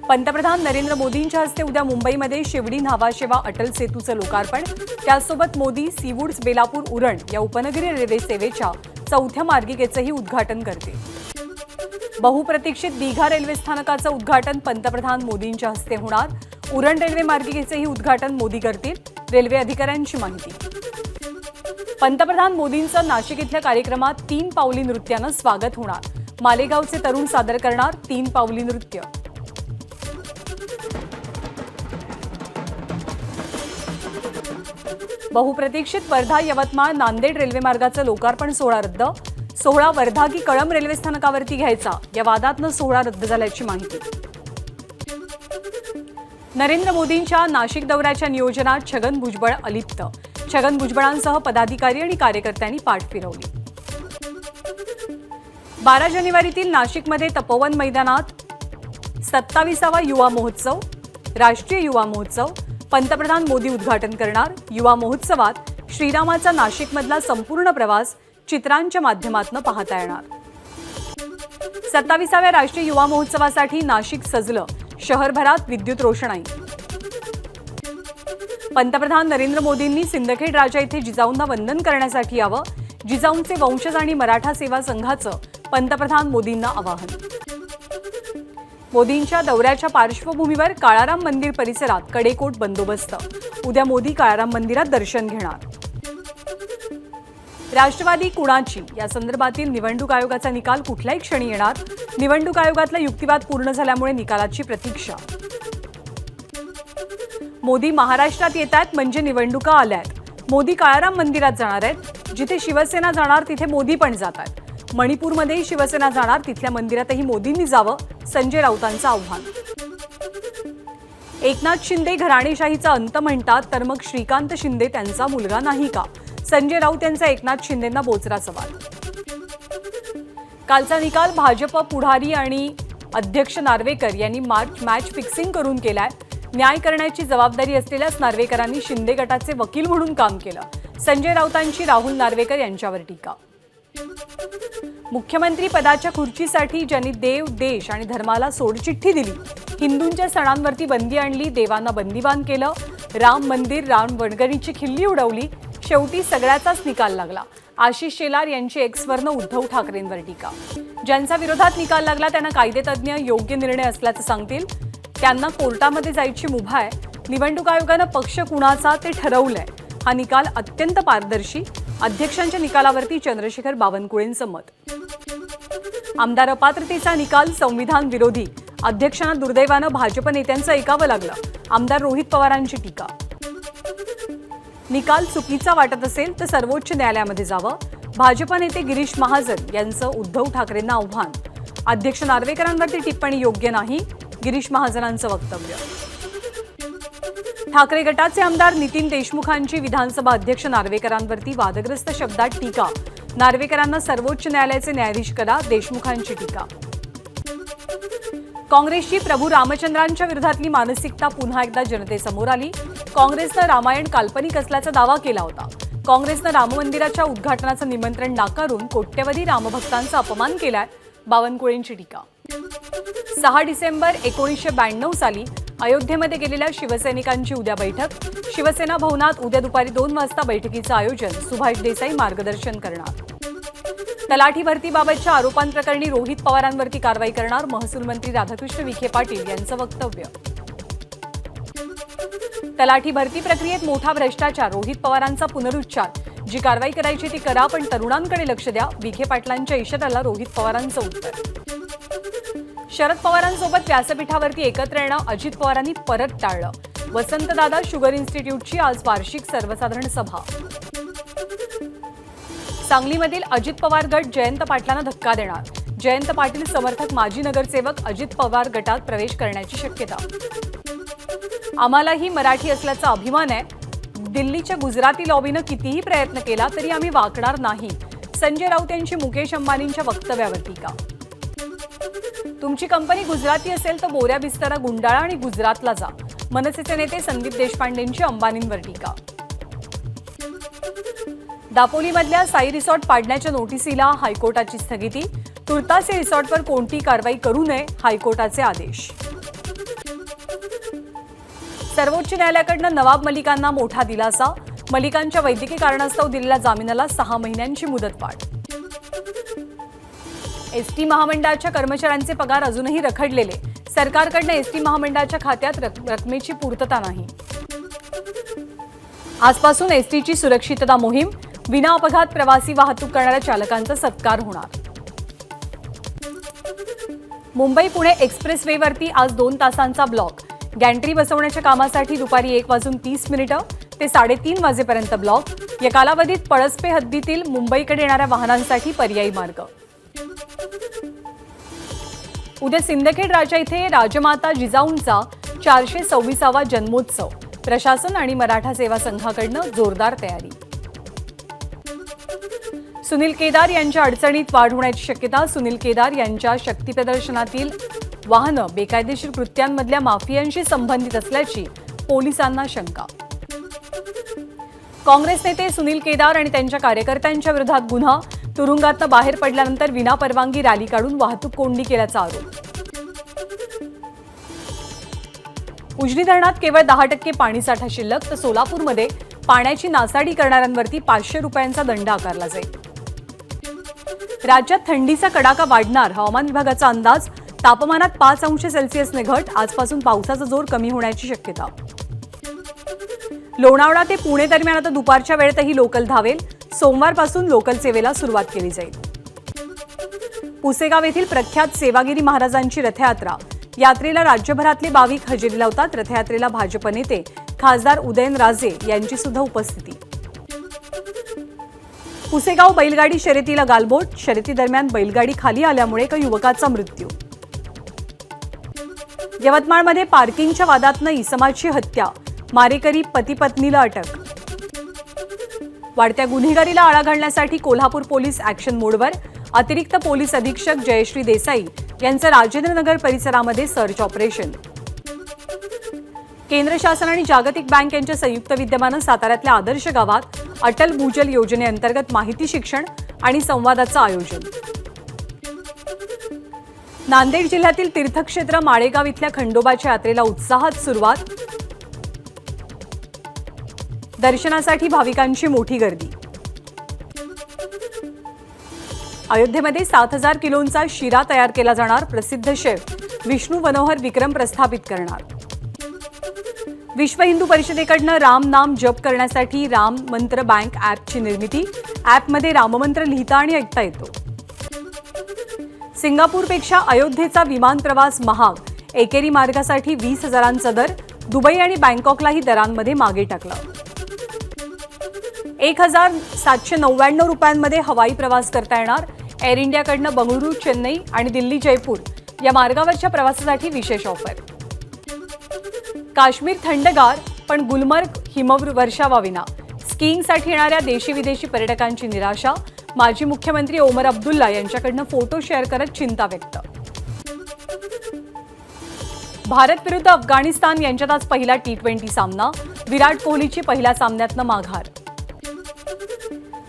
पंतप्रधान नरेंद्र मोदींच्या हस्ते उद्या मुंबईमध्ये शिवडी न्हावा शेवा अटल सेतूचं लोकार्पण। त्यासोबत मोदी सीवूड्स बेलापूर उरण या उपनगरी रेल्वे सेवेच्या चौथ्या मार्गिकेचंही उद्घाटन करतील। बहुप्रतीक्षित दीघा रेल्वे स्थानकाचं उद्घाटन पंतप्रधान मोदींच्या हस्ते होणार। उरण रेल्वे मार्गिकेचंही उद्घाटन मोदी करतील, रेल्वे अधिकाऱ्यांची माहिती। पंतप्रधान मोदींचं नाशिक इथल्या कार्यक्रमात 3 पावली नृत्यानं स्वागत होणार। मालेगावचे तरुण सादर करणार 3 पावली नृत्य। बहुप्रतीक्षित वर्धा यवतमाळ नांदेड रेल्वे मार्गाचं लोकार्पण सोहळा रद्द। सोहळा वर्धा की कळंब रेल्वे स्थानकावरती घ्यायचा या वादातनं सोहळा रद्द झाल्याची माहिती। नरेंद्र मोदींच्या नाशिक दौऱ्याच्या नियोजनात छगन भुजबळ अलिप्त। छगन भुजबळांसह पदाधिकारी आणि कार्यकर्त्यांनी पाठ फिरवली। 12 जानेवारीतील नाशिकमध्ये तपोवन मैदानात 27वा युवा महोत्सव, राष्ट्रीय युवा महोत्सव पंतप्रधान मोदी उद्घाटन करणार। युवा महोत्सवात श्रीरामाचा नाशिकमधला संपूर्ण प्रवास चित्रांच्या माध्यमातून पाहता येणार। 27व्या राष्ट्रीय युवा महोत्सवासाठी नाशिक सजलं, शहरभरात विद्युत रोषणाई। पंतप्रधान नरेंद्र मोदींनी सिंदखेड राजा येथे जिजाऊंना वंदन करण्यासाठी यावं। जिजाऊंचे वंशज आणि मराठा सेवा संघाचं पंतप्रधान मोदींना आवाहन। मोदींच्या दौऱ्याच्या पार्श्वभूमीवर काळाराम मंदिर परिसरात कडेकोट बंदोबस्त। उद्या मोदी काळाराम मंदिरात दर्शन घेणार। राष्ट्रवादी कुणाची या संदर्भातील निवडणूक आयोगाचा निकाल कुठल्याही क्षणी येणार। निवडणूक आयोगातला युक्तिवाद पूर्ण झाल्यामुळे निकालाची प्रतीक्षा। मोदी महाराष्ट्रात येतात म्हणजे निवडणुका आल्यात। मोदी काळाराम मंदिरात जाणार आहेत। जिथे शिवसेना जाणार तिथे मोदी पण जातात। मणिपूरमध्ये शिवसेना जाणार तिथल्या मंदिरातही मोदींनी जावं, संजय राऊतांचं आव्हान। एकनाथ शिंदे घराणेशाहीचा अंत म्हणतात तर मग श्रीकांत शिंदे त्यांचा मुलगा नाही का? संजय राऊत यांचा एकनाथ शिंदेंना बोचरा सवाल। कालचा निकाल भाजप पुढारी आणि अध्यक्ष नार्वेकर यांनी मॅच फिक्सिंग करून केलाय। न्याय करण्याची जबाबदारी असलेल्याच नार्वेकरांनी शिंदे गटाचे वकील म्हणून काम केलं। संजय राऊतांची राहुल नार्वेकर यांच्यावर टीका। मुख्यमंत्री पदाच्या खुर्चीसाठी ज्यांनी देव, देश आणि धर्माला सोडचिठ्ठी दिली, हिंदूंच्या सणांवरती बंदी आणली, देवांना बंदीवान केलं, राम मंदिर, राम वणगणीची खिल्ली उडवली, शेवटी सगळ्याचाच निकाल लागला। आशिष शेलार यांची एक्सवरनं उद्धव ठाकरेंवर टीका। ज्यांचा विरोधात निकाल लागला त्यांना कायदेतज्ञ योग्य निर्णय असल्याचं सांगतील। त्यांना कोर्टामध्ये जायची मुभा आहे। निवडणूक आयोगानं पक्ष कुणाचा ते ठरवलंय। हा निकाल अत्यंत पारदर्शी। अध्यक्षांच्या निकालावरती चंद्रशेखर बावनकुळेंचं मत। आमदार अपात्रतेचा निकाल संविधान विरोधी। अध्यक्षांना दुर्दैवानं भाजप नेत्यांचं ऐकावं लागलं। आमदार रोहित पवारांची टीका। निकाल चुकीचा वाटत असेल तर सर्वोच्च न्यायालयामध्ये जावं। भाजप नेते गिरीश महाजन यांचं उद्धव ठाकरेंना आव्हान। अध्यक्ष नार्वेकरांवरती टिप्पणी योग्य नाही, गिरीश महाजनांचं वक्तव्य। ठाकरे गटाचे आमदार नितीन देशमुखांची विधानसभा अध्यक्ष नार्वेकरांवरती वादग्रस्त शब्दात टीका। नार्वेकरांना सर्वोच्च न्यायालयाचे न्यायाधीश करा, देशमुखांची टीका। काँग्रेसची प्रभू रामचंद्रांच्या विरोधातली मानसिकता पुन्हा एकदा जनतेसमोर आली। काँग्रेसनं रामायण काल्पनिक असल्याचा दावा केला होता। काँग्रेसनं राम मंदिराच्या उद्घाटनाचं निमंत्रण नाकारून कोट्यवधी रामभक्तांचा अपमान केलाय, बावनकुळेंची टीका। 6 डिसेंबर 1992 साली अयोध्येमध्ये गेलेल्या शिवसैनिकांची उद्या बैठक। शिवसेना भवनात उद्या दुपारी 2 वाजता बैठकीचं आयोजन। सुभाष देसाई मार्गदर्शन करणार। तलाठी भरतीबाबतच्या आरोपांप्रकरणी रोहित पवारांवरती कारवाई करणार, महसूल मंत्री राधाकृष्ण विखे पाटील यांचं वक्तव्य। तलाठी भरती प्रक्रियेत मोठा भ्रष्टाचार, रोहित पवारांचा पुनरुच्चार। जी कारवाई करायची ती करा पण तरुणांकडे लक्ष द्या, विखे पाटलांच्या इशाऱ्याला रोहित पवारांचं उत्तर। शरद पवारांसोबत व्यासपीठावरती एकत्र येणं अजित पवारांनी परत टाळलं। वसंतदादा शुगर इन्स्टिट्यूटची आज वार्षिक सर्वसाधारण सभा। सांगलीमधील अजित पवार गट जयंत पाटलांना धक्का देणार। जयंत पाटील समर्थक माजी नगरसेवक अजित पवार गटात प्रवेश करण्याची शक्यता। आम्हालाही मराठी असल्याचा अभिमान आहे। दिल्लीच्या गुजराती लॉबीनं कितीही प्रयत्न केला तरी आम्ही वाकणार नाही, संजय राऊत यांची मुकेश अंबानींच्या वक्तव्यावर टीका। तुमची कंपनी गुजराती असेल तर बोऱ्या बिस्तरा गुंडाळा आणि गुजरातला जा, मनसेचे नेते संदीप देशपांडेंची अंबानींवर टीका। दापोलीमधल्या साई रिसॉर्ट पाडण्याच्या नोटिसीला हायकोर्टाची स्थगिती। तुर्तास रिसॉर्टवर कोणती कारवाई करू नये, हायकोर्टाचे आदेश। सर्वोच्च न्यायालयाकडून नवाब मलिकांना मोठा दिलासा. मलिकांच्या वैद्यकीय कारणास्तव दिलेल्या जामिनाला 6 महिन्यांची मुदतवाढ. एसटी महामंडळाच्या कर्मचाऱ्यांचे पगार अजूनही रखडलेले. सरकारकडून एसटी महामंडळाच्या खात्यात रकमेची पूर्तता नाही. आजपासून एसटीची सुरक्षितता मोहीम. विना अपघात प्रवासी वाहतूक करणाऱ्या चालकांचा सत्कार होणार. मुंबई पुणे एक्सप्रेस वेवरती आज 2 तासांचा ब्लॉक. गॅन्ट्री बसवण्याच्या कामासाठी दुपारी 1:30 ते 3:30 वाजेपर्यंत ब्लॉक. या कालावधीत पळसपे हद्दीतील मुंबईकडे येणाऱ्या वाहनांसाठी पर्यायी मार्ग. उद्या सिंदखेड राजा इथे राजमाता जिजाऊंचा 426वा जन्मोत्सव. प्रशासन आणि मराठा सेवा संघाकडून जोरदार तयारी. सुनील केदार यांच्या अडचणीत वाढ होण्याची शक्यता. सुनील केदार यांच्या शक्तीप्रदर्शनातील वाहनं बेकायदेशीर कृत्यांमधल्या माफियांशी संबंधित असल्याची पोलिसांना शंका. काँग्रेस नेते सुनील केदार आणि त्यांच्या कार्यकर्त्यांच्या विरोधात गुन्हा. तुरुंगातनं बाहेर पडल्यानंतर विनापरवानगी रॅली काढून वाहतूक कोंडी केल्याचा आरोप. उजनी धरणात केवळ 10% पाणीसाठा शिल्लक. तर सोलापूरमध्ये पाण्याची नासाडी करणाऱ्यांवरती 500 रुपयांचा दंड आकारला जाईल. राज्यात थंडीचा कडाका वाढणार. हवामान विभागाचा अंदाज. तापमानात 5 अंश सेल्सिअसने घट. आजपासून पावसाचा जोर कमी होण्याची शक्यता. लोणावळा ते पुणे दरम्यान आता दुपारच्या वेळेतही लोकल धावेल. सोमवारपासून लोकल सेवेला सुरुवात केली जाईल. पुसेगाव येथील प्रख्यात सेवागिरी महाराजांची रथयात्रा. यात्रेला राज्यभरातले भाविक हजेरी लावतात. रथयात्रेला भाजप नेते खासदार उदयनराजे यांची सुद्धा उपस्थिती. पुसेगाव बैलगाडी शर्यतीला गालबोट. शर्यतीदरम्यान बैलगाडी खाली आल्यामुळे एका युवकाचा मृत्यू. यवतमाळमध्ये पार्किंगच्या वादातनं इसमाची हत्या. मारेकरी पती पत्नीला अटक. वाढत्या गुन्हेगारीला आळा घालण्यासाठी कोल्हापूर पोलीस ॲक्शन मोडवर. अतिरिक्त पोलीस अधीक्षक जयश्री देसाई यांचं राजेंद्रनगर परिसरामध्ये सर्च ऑपरेशन. केंद्र शासन आणि जागतिक बँक यांच्या संयुक्त विद्यमानं साताऱ्यातल्या आदर्श गावात अटल भूजल योजनेअंतर्गत माहिती शिक्षण आणि संवादाचं आयोजन. नांदेड जिल्ह्यातील तीर्थक्षेत्र माळेगाव इथल्या खंडोबाच्या यात्रेला उत्साहात सुरुवात. दर्शनासाठी भाविकांची मोठी गर्दी. अयोध्येमध्ये 7,000 किलोंचा शिरा तयार केला जाणार. प्रसिद्ध शेफ विष्णू मनोहर विक्रम प्रस्थापित करणार. विश्व हिंदू परिषदेकडनं राम नाम जप करण्यासाठी राम मंत्र बँक ॲपची निर्मिती. ॲपमध्ये राममंत्र लिहिता आणि ऐकता येतो. सिंगापूरपेक्षा अयोध्येचा विमान प्रवास महाग. एकेरी मार्गासाठी 20,000चा दर. दुबई आणि बँकॉकलाही दरांमध्ये मागे टाकला. 1,799 रुपयांमध्ये हवाई प्रवास करता येणार. एअर इंडियाकडनं बंगळुरू, चेन्नई आणि दिल्ली जयपूर या मार्गावरच्या प्रवासासाठी विशेष ऑफर. काश्मीर थंडगार पण गुलमर्ग हिमवर्षावाविना. स्कीइंगसाठी येणाऱ्या देशी विदेशी पर्यटकांची निराशा. माजी मुख्यमंत्री ओमर अब्दुल्ला यांच्याकडनं फोटो शेअर करत चिंता व्यक्त. भारत विरुद्ध अफगाणिस्तान यांच्यात आज पहिला T20 सामना. विराट कोहलीची पहिल्या सामन्यातनं माघार.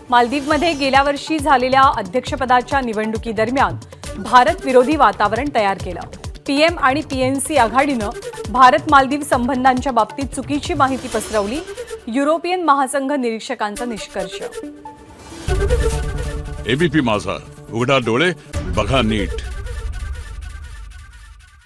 मालदीवमध्ये गेल्या वर्षी झालेल्या अध्यक्षपदाच्या निवडणुकीदरम्यान भारत विरोधी वातावरण तयार केलं. पीएम आणि PNC आघाडीनं भारत मालदीव संबंधांच्या बाबतीत चुकीची माहिती पसरवली. युरोपियन महासंघ निरीक्षकांचा निष्कर्ष. एबीपी माझा, उघडा डोळे बघा नीट.